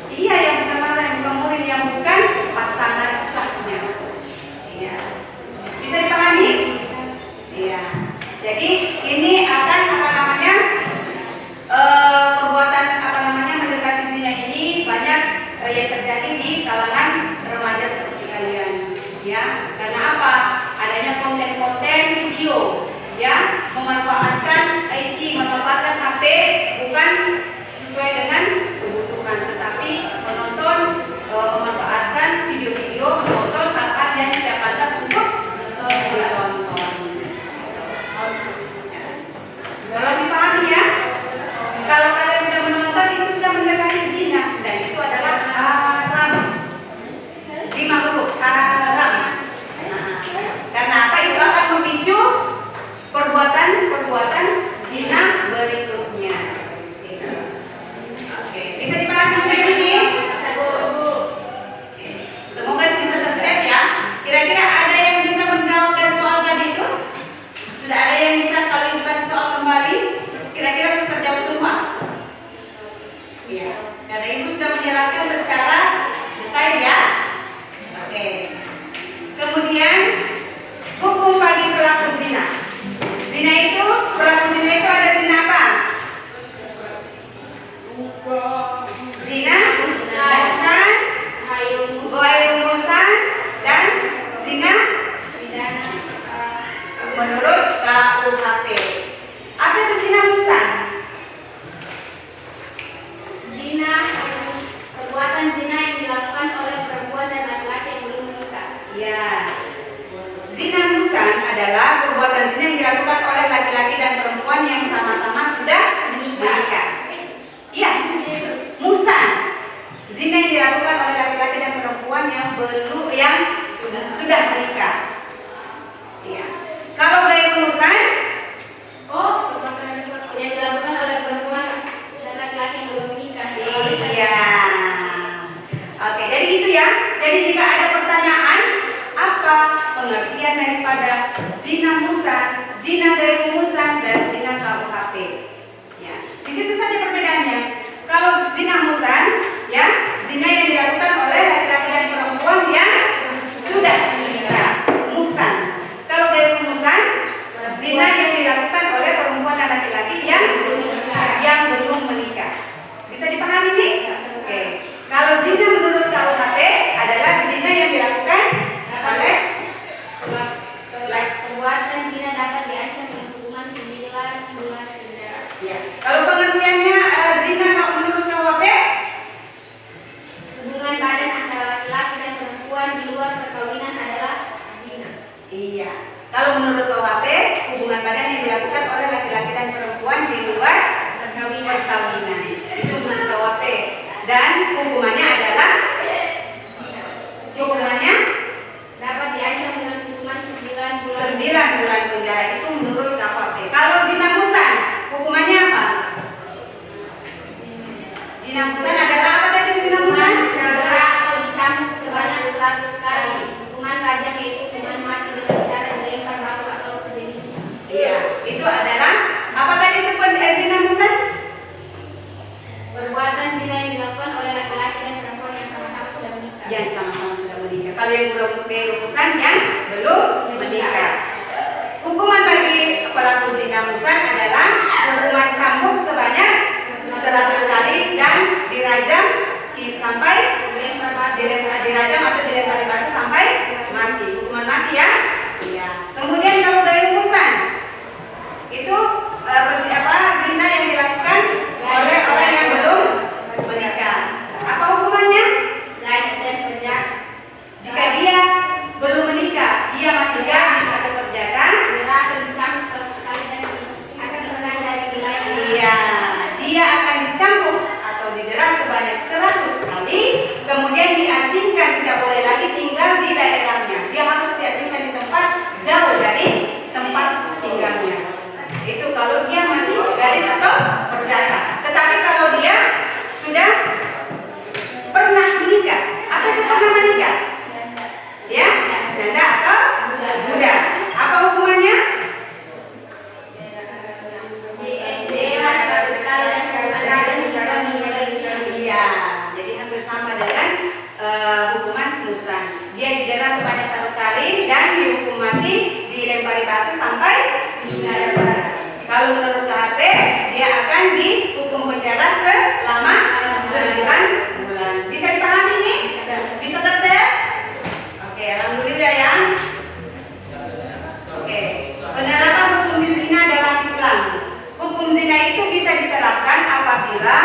Iya, yang bukan mahram, yang bukan murid, yang bukan pasangan sahnya. Iya. Bisa dipahami? Iya. Jadi ini akan perbuatan mendekati zina ini banyak yang terjadi di kalangan remaja seperti kalian, ya. Karena apa? Adanya konten-konten video, ya, memanfaatkan IT, memanfaatkan HP bukan sesuai dengan kebutuhan, tetapi memanfaatkan video-video, menonton hal-hal yang tidak pantas untuk ditonton. Kalau dipahami, ya, kalau kalian sudah menonton itu sudah mendekati zina, dan itu adalah haram. 5 huruf haram. Karena apa? Itu akan memicu perbuatan zina berikutnya. Oke, bisa dipahami sampai sini? Semoga bisa terserap, ya. Kira-kira ada yang bisa menjawab dari soal tadi itu? Sudah ada yang bisa, kalau dikasih soal kembali, kira-kira sudah terjawab semua? Iya, karena Ibu sudah menjelaskan secara detail, ya. Oke. Kemudian hukum bagi pelaku zina. Pelaku zina itu ada zina apa? Zina muhsan, ghairu muhsan, dan zina menurut KUHP. Apa itu zina muhsan? Zina, perbuatan zina yang dilakukan oleh perempuan dan laki-laki yang belum menikah. Ya. Zina muhsan adalah perbuatan zina yang dilakukan oleh laki-laki dan perempuan yang sama-sama sudah menikah. Iya. Muhsan. Zina yang dilakukan oleh laki-laki dan perempuan yang sudah menikah. Iya. Kalau ghairu muhsan, yang dilakukan oleh perempuan dan laki-laki yang belum menikah. iya. Oke, jadi itu, ya. Jadi jika ada pertanyaan, apa pengertian daripada zina muhsan, zina ghairu muhsan, dan zina KUHP? Ya, di situ saja perbedaannya. Kalau zina muhsan, ya, zina yang dilakukan oleh laki-laki dan perempuan yang sudah menikah, muhsan. Kalau ghairu muhsan, zina yang dilakukan oleh perempuan dan laki-laki yang belum menikah. Bisa dipahami nih? Oke. Kalau zina menurut KUHP adalah zina yang dilakukan oleh perbuatan zina dapat diancam dengan hukuman 9 bulan penjara. ya. Kalau pengertiannya zina menurut KUHP hukumannya adalah dapat diancam dengan hukuman 9 bulan. 9 bulan penjara. Itu menurut KUHP. Kalau zina musan, hukumannya apa? Zina musan adalah apa tadi zina musan? Cedera atau dicambuk sebanyak 100 kali. Hukuman rajam yaitu hukuman mati dengan cara dilempar batu atau sejenisnya. Iya, itu adalah apa tadi itu zina musan? Perbuatan zina yang dilakukan oleh laki-laki dan perempuan yang sama-sama sudah menikah. Yang sama-sama sudah menikah. Kalau yang belum berurusan yang belum menikah. Hukuman bagi pelaku zina musan adalah hukuman cambuk sebanyak 100 kali dan dirajam sampai dirajam atau dilempar batu sampai mati. Hukuman mati ya. Iya. Kemudian kalau gayung musan itu zina yang dilakukan oleh orang yang belum menikah. Apa hukumannya? Gadis dan perjaka. Jika dia belum menikah, dia masih gadis atau perjaka, Dera atau dicambuk 100 kali dan diasingkan dari wilayah. iya, dia akan dicambuk atau didera sebanyak 100 kali, kemudian diasingkan, tidak boleh lagi tinggal di daerahnya. Dia harus diasingkan di tempat jauh dari tempat tinggalnya. Itu kalau dia masih gadis atau perjaka. Tetapi kalau dia sudah pernah menikah, apa itu pernah menikah? Ya, janda atau budak. Apa hukumannya? Dera 100 kali dan hukuman rajam hingga meninggal dunia. Iya, jadi hampir sama dengan hukuman musan. Dia didera sebanyak 1 kali dan dihukum mati, dilempari batu sampai meninggal dunia. Kalau menurut KHP, dia akan dihukum penjara selama 9 bulan. Bisa dipahami nih? Bisa tersedia? Oke, alhamdulillah ya. Oke, penerapan hukum zina dalam Islam. Hukum zina itu bisa diterapkan apabila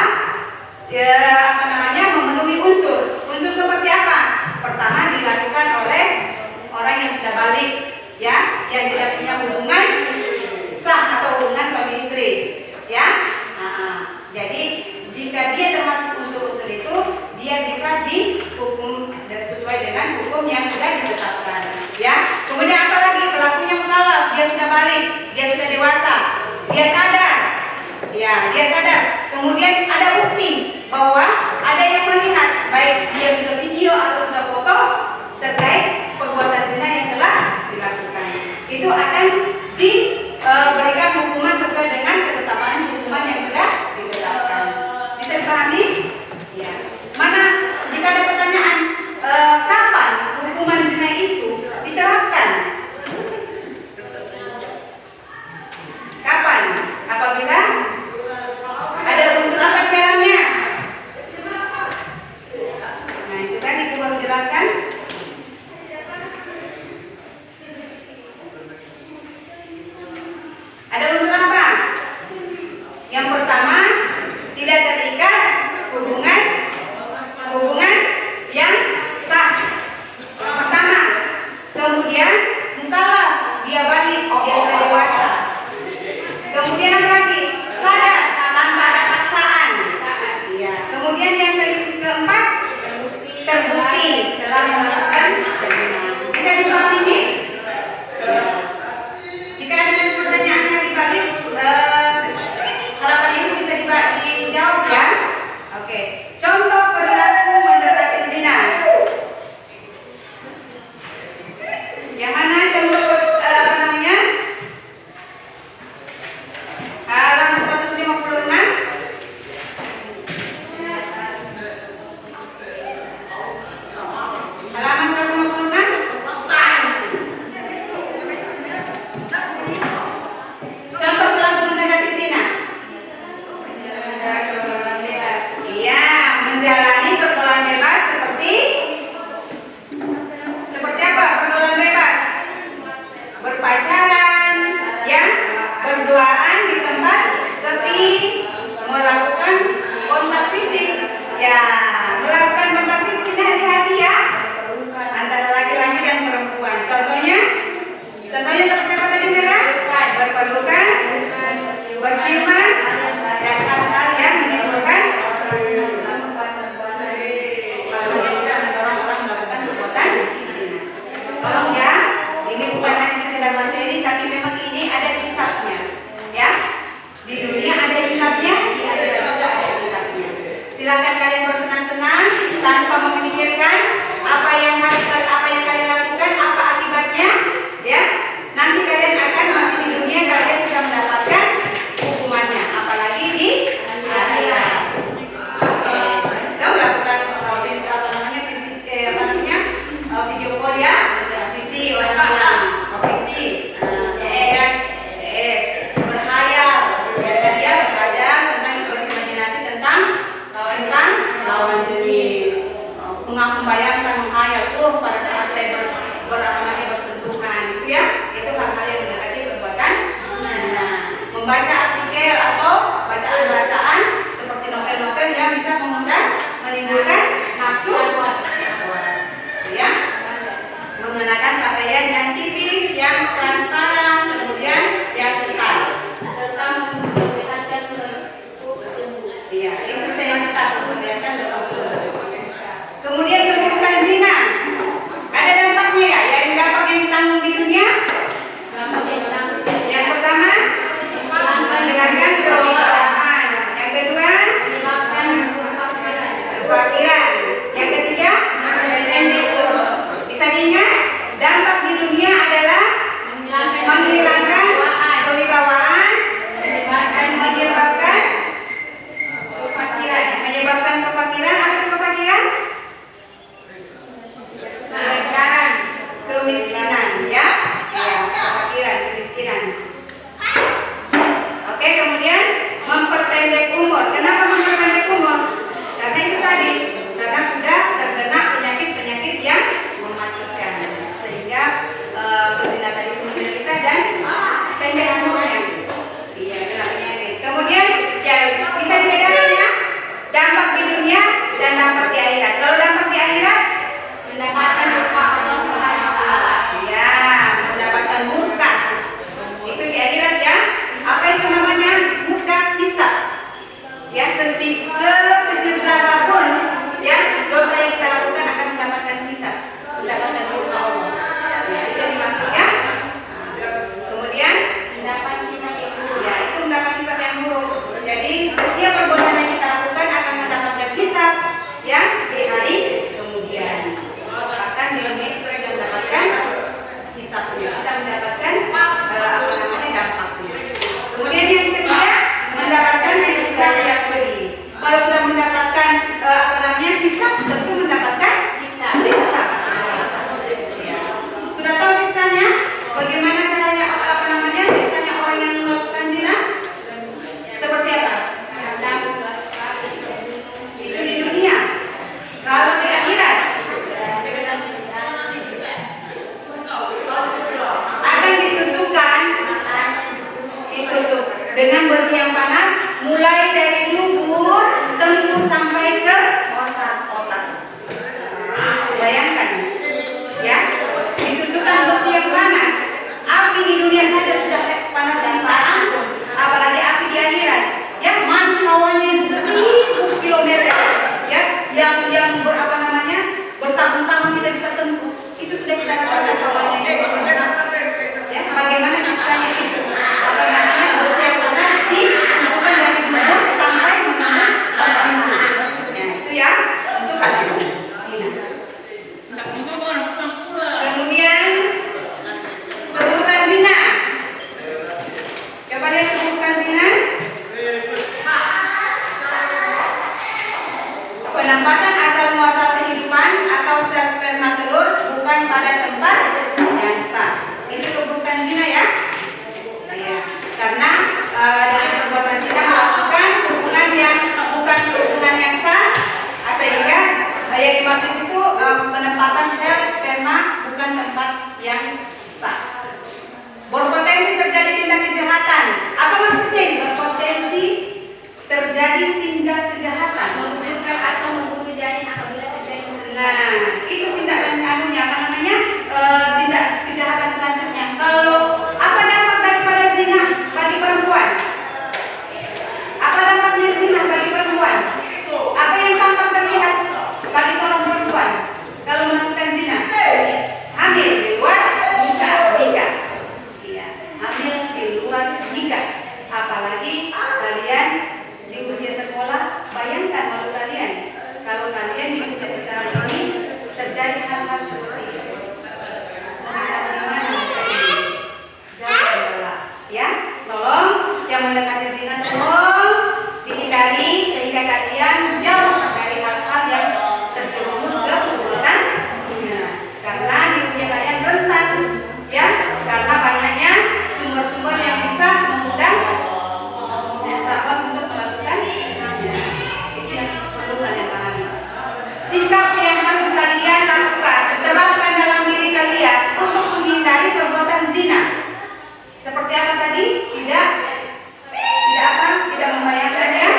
memenuhi unsur. Unsur seperti apa? Pertama, dilakukan oleh orang yang sudah balik, ya, yang tidak punya hubungan sah atau hubungan suami istri, ya. Jadi jika dia termasuk unsur-unsur itu, dia bisa dihukum sesuai dengan hukum yang sudah ditetapkan, ya. Kemudian apa lagi? Pelakunya mukallaf, dia sudah balik, dia sudah dewasa, dia sadar, ya, dia sadar. Kemudian ada bukti bahwa ada yang melihat, baik dia sudah video atau sudah foto terkait perbuatan zina yang telah dilakukan. Itu akan diberikan hukuman sesuai dengan ketetapan hukuman yang sudah ditetapkan. Bisa dipahami? Ya. Mana jika ada pertanyaan, kapan hukuman zina itu diterapkan? Kapan? Apabila ada unsur apa di dalamnya? Nah, itu kan itu baru jelaskan. Ada unsur apa Ya, itu sudah yang tetap kelihatan 80. Kemudian keburukan zina. Ada dampaknya ya? Yang dampak yang ditanggung di dunia? Yang pertama, menghilangkan kewibawaan. Yang kedua, kefakiran. Yang ketiga, bisa diingat, dampak di dunia adalah menghilangkan kewibawaan, menyebabkan kefakiran. Apa itu kefakiran? Kemiskinan, ya, kefakiran, kemiskinan. Oke, kemudian memperpendek umur. Kenapa memperpendek umur? Karena itu tadi, karena sudah terkena penyakit-penyakit yang mematikan, sehingga pezina tadi itu menderita dan pendek umurnya. Iya, kena penyakit. Kemudian ya bisa dibedakan ya, dampak di dunia dan dampak di akhirat. Kalau dampak di akhirat, mendapatkan murka Allah Subhanahu wa taala. ya, mendapatkan murka. Itu di akhirat ya. Apa itu namanya? Murka hisab. Ya, sekecil zarah pun ya dosa yang kita lakukan akan mendapatkan hisab, mendapatkan murka Allah. Ya, itu yang dimaksud ya. Kemudian Mendapat hisab yang buruk. ya, itu mendapat hisab yang buruk. Jadi setiap perbuatan yang kita lakukan akan mendapatkan hisab ya di hari kemudian. Bahkan di dunia kita sudah mendapatkan hisabnya, kita mendapatkan dampaknya. Kemudian yang ketiga, mendapatkan hisab yang pedih. Kalau sudah mendapatkan hisab, tentu mendapatkan siksa. Ya. Sudah tahu siksanya? Bagaimana caranya siksanya orang yang melakukan zina? Seperti apa? Itu di dunia. Kalau di akhirat akan ditusuk dengan besi yang panas, mulai dari dubur tembus sampai ke otak. Bayangkan, ya, ditusukkan besi yang panas. Api di dunia saja sudah panas dan tak ampun, apalagi api di akhirat. Ya, masih hawanya 1000 kilometer, ya, yang bertahun-tahun kita bisa tempuh. Itu sudah kita rasakan hawanya yang panas. Ya, bagaimana siksanya itu? Besi yang panas ditusukkan dari dubur sampai menembus otak. Ya, itu ya, itu kalau zina. Kemudian keburukan zina. Coba lihat keburukan zina. Penempatan asal muasal kehidupan atau sel sperma telur bukan pada tempat yang sah. Itu keburukan zina ya. Ya, karena dengan perbuatan zina melakukan hubungan yang bukan hubungan yang sah, sehingga yang dimaksud itu penempatan sel sperma bukan tempat yang sah. Berpotensi terjadi tindak kejahatan. Apa maksudnya ini? Berpotensi terjadi tindak kejahatan. Menunjukkan atau membunuh janin apabila terjadi Nah, itu tindak tindak kejahatan selanjutnya. Kalau apa dampak daripada zina bagi perempuan? Apa dampaknya zina bagi perempuan? Apa yang tampak terlihat bagi seorang perempuan kalau melakukan zina? Hamil di luar nikah. Iya, hamil di luar nikah. Apalagi kalian di usia sekolah, bayangkan malu kalian kalau kalian di usia sekarang ini terjadi hal-hal seperti itu. Ya, tolong yang mendekati zina tolong dihindari sehingga kalian jauh dari hal-hal yang terjerumus ke perbuatan zina. Karena di usia kalian rentan, ya, karena banyaknya sumber-sumber yang bisa mengundang sahabat untuk melakukan zina. Itu yang perlu kalian pahami. Sikap yang harus kalian lakukan, terapkan dalam diri kalian untuk menghindari perbuatan zina. Seperti apa tadi? Tidak membayangkannya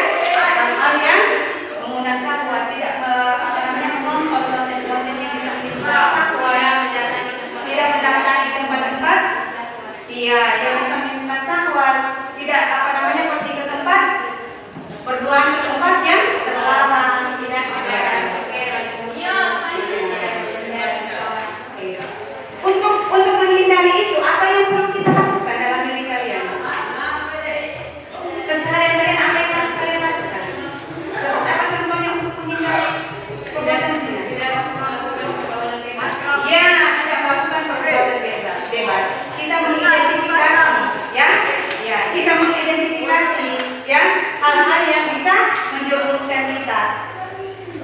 menjerumuskan kita.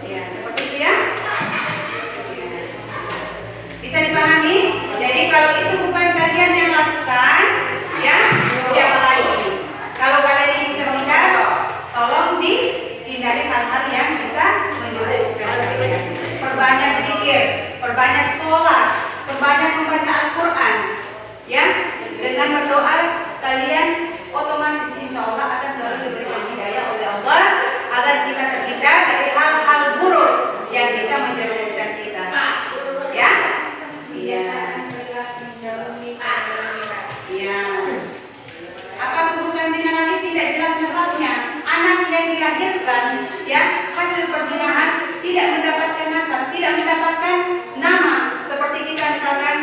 Ya, seperti itu ya. Bisa dipahami? Jadi kalau itu bukan kalian yang lakukan, ya siapa lagi? Kalau kalian ingin terhindar, tolong dihindari hal-hal yang bisa menjerumuskan kalian. Perbanyak zikir, perbanyak sholat, perbanyak membaca Al-Quran. Ya, dengan berdoa kalian otomatis insya Allah akan selalu diberikan hidayah oleh Allah agar kita terhindar dari hal-hal buruk yang bisa menjerumuskan kita. Ya. Iya. Iya. Apa keburukan zina lagi tidak jelas nasabnya. Anak yang dilahirkan ya hasil perzinahan tidak mendapatkan nasab, tidak mendapatkan nama. Seperti kita misalkan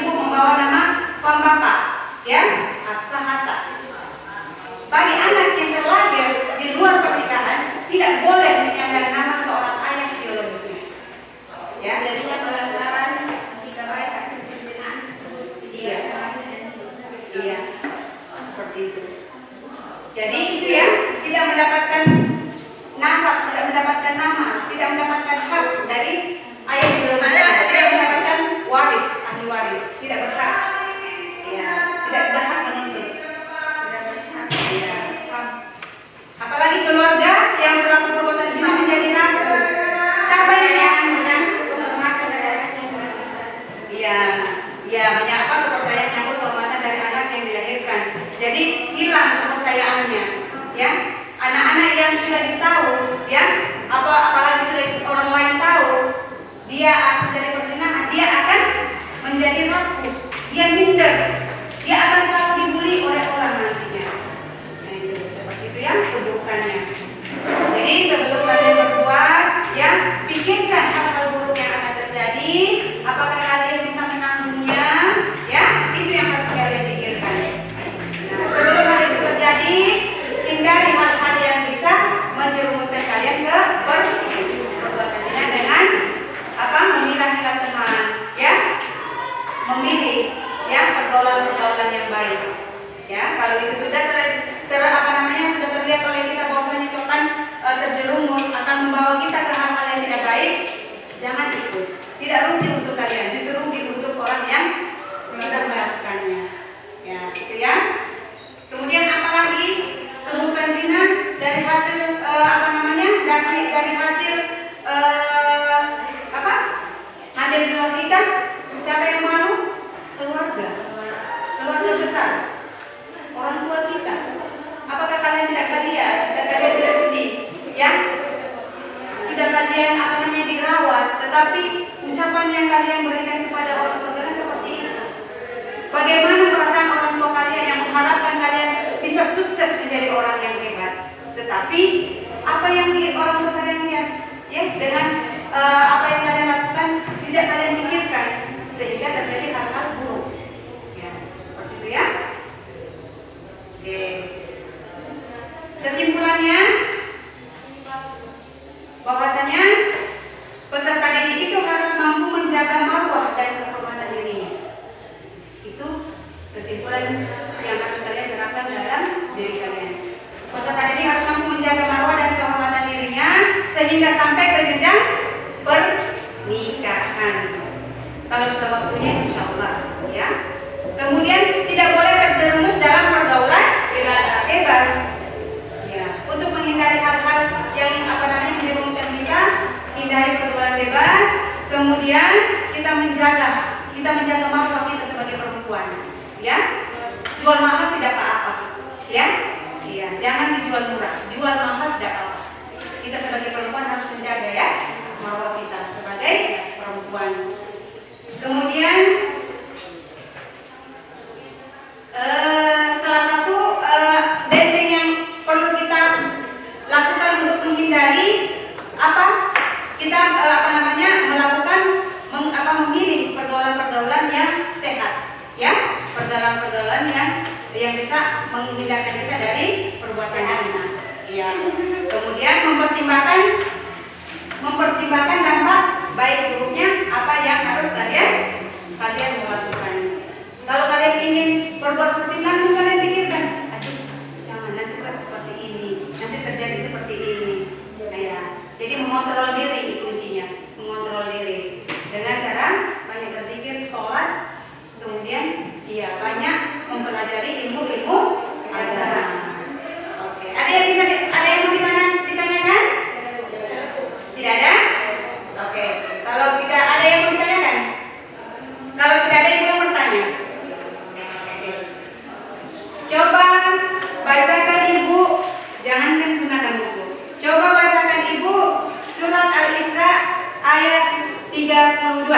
ibu membawa nama bapak, ya Aksa Hatta. Bagi anak yang terlahir di luar pernikahan tidak boleh menyandang nama seorang ayah biologisnya. Ya. Jadinya pelanggaran jika baik hasil perzinahan. Iya. Iya. Seperti itu. Jadi itu ya, tidak mendapatkan nasab, tidak mendapatkan nama, tidak mendapatkan hak dari ayah biologisnya, tidak mendapatkan waris, ahli waris, tidak berhak. Ya, tidak berhak menuntut. Ya. Apalagi keluarga yang pelaku perbuatan zina menjadi ragu. Siapa yang Iya, iya banyak apa kepercayaan nyangkut kehormatan dari anak yang dilahirkan. Jadi hilang kepercayaannya, ya. Anak-anak yang sudah ditahu, ya, apalagi sudah orang lain tahu, dia asal dari perzinahan, dia akan menjadi ragu, dia minder, dia akan selalu dibully oleh orang nantinya. Nah itu seperti itu ya keburukannya. Jadi sebelum kalian berbuat, ya pikirkan hal-hal buruk yang akan terjadi. Apakah kalian bisa menanggungnya? Ya, itu yang harus kalian pikirkan. Nah, sebelum hal itu terjadi, hindari hal-hal yang bisa menjerumuskan kalian ke perbuatan zina dengan apa? Memilah-milah teman, ya, memilih, ya pergaulan-pergaulan yang baik. Ya, kalau itu sudah sudah terlihat oleh kita bahwasanya itu akan terjerumus, akan membawa kita ke hal-hal yang tidak baik, jangan ikut. Tidak rugi untuk kalian, justru rugi untuk orang yang sudah melakukannya. Ya, itu ya. Kemudian apalagi keburukan zina dari hasil dari hasil hamil di luar nikah, siapa yang malu? Keluarga besar, orang tua kita. Apakah kalian tidak sedih? Ya, sudah kalian dirawat, tetapi ucapan yang kalian berikan kepada orang tua kalian seperti itu. Bagaimana perasaan orang tua kalian yang mengharapkan kalian bisa sukses menjadi orang yang hebat, tetapi apa yang orang tua kalian lihat, ya dengan apa yang kalian lakukan tidak kalian pikirkan, sehingga terjadi hal-hal buruk. Ya, seperti itu ya. Oke. Kesimpulannya, bahwasanya peserta didik itu harus mampu menjaga marwah dan kehormatan dirinya. Itu kesimpulan yang harus kalian terapkan dalam diri kalian. Peserta didik harus mampu menjaga marwah dan kehormatan dirinya sehingga sampai ke jenjang pernikahan. Kalau sudah waktunya, insya Allah, ya. Kemudian tidak boleh terjerumus dalam pergaulan bebas. Ya, untuk menghindari hal-hal yang menjerumuskan kita, hindari pergaulan bebas. Kemudian kita menjaga marwah kita sebagai perempuan. Ya, jual mahal tidak apa-apa. Ya, iya, jangan dijual murah. Jual mahal tidak apa-apa. Kita sebagai perempuan harus menjaga ya marwah kita sebagai perempuan. Kemudian salah satu benteng yang perlu kita lakukan untuk menghindari kita memilih pergaulan-pergaulan yang sehat, ya, pergaulan-pergaulan yang bisa menghindarkan kita dari perbuatan zina. Ya. Kemudian mempertimbangkan dampak baik buruknya apa yang harus kalian melakukan. Kalau kalian ingin berbuat seperti ini, langsung kalian pikirkan, aduh, jangan nanti seperti ini, nanti terjadi seperti ini. mengontrol diri kuncinya, mengontrol diri dengan cara banyak berzikir, sholat, kemudian iya banyak mempelajari ilmu-ilmu agama. Oke, ada yang mau ditanyakan? Tidak ada? Oke, kalau tidak ada yang mau ditanyakan, kalau tidak ada ibu yang bertanya. Oke. Coba bacakan ibu, jangan gunakan buku. Coba bacakan ibu surat Al-Isra ayat 32.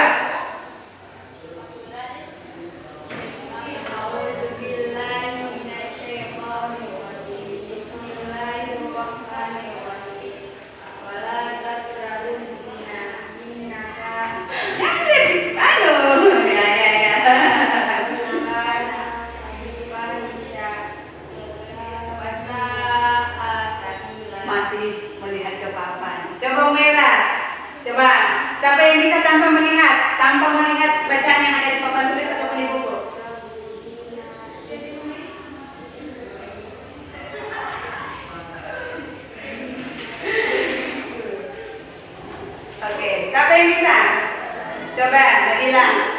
Masih melihat ke papan. Coba merah. Coba. Siapa yang bisa tanpa melihat bacaan yang ada di papan tulis ataupun di buku? Oke, siapa yang bisa? Coba, Nabila.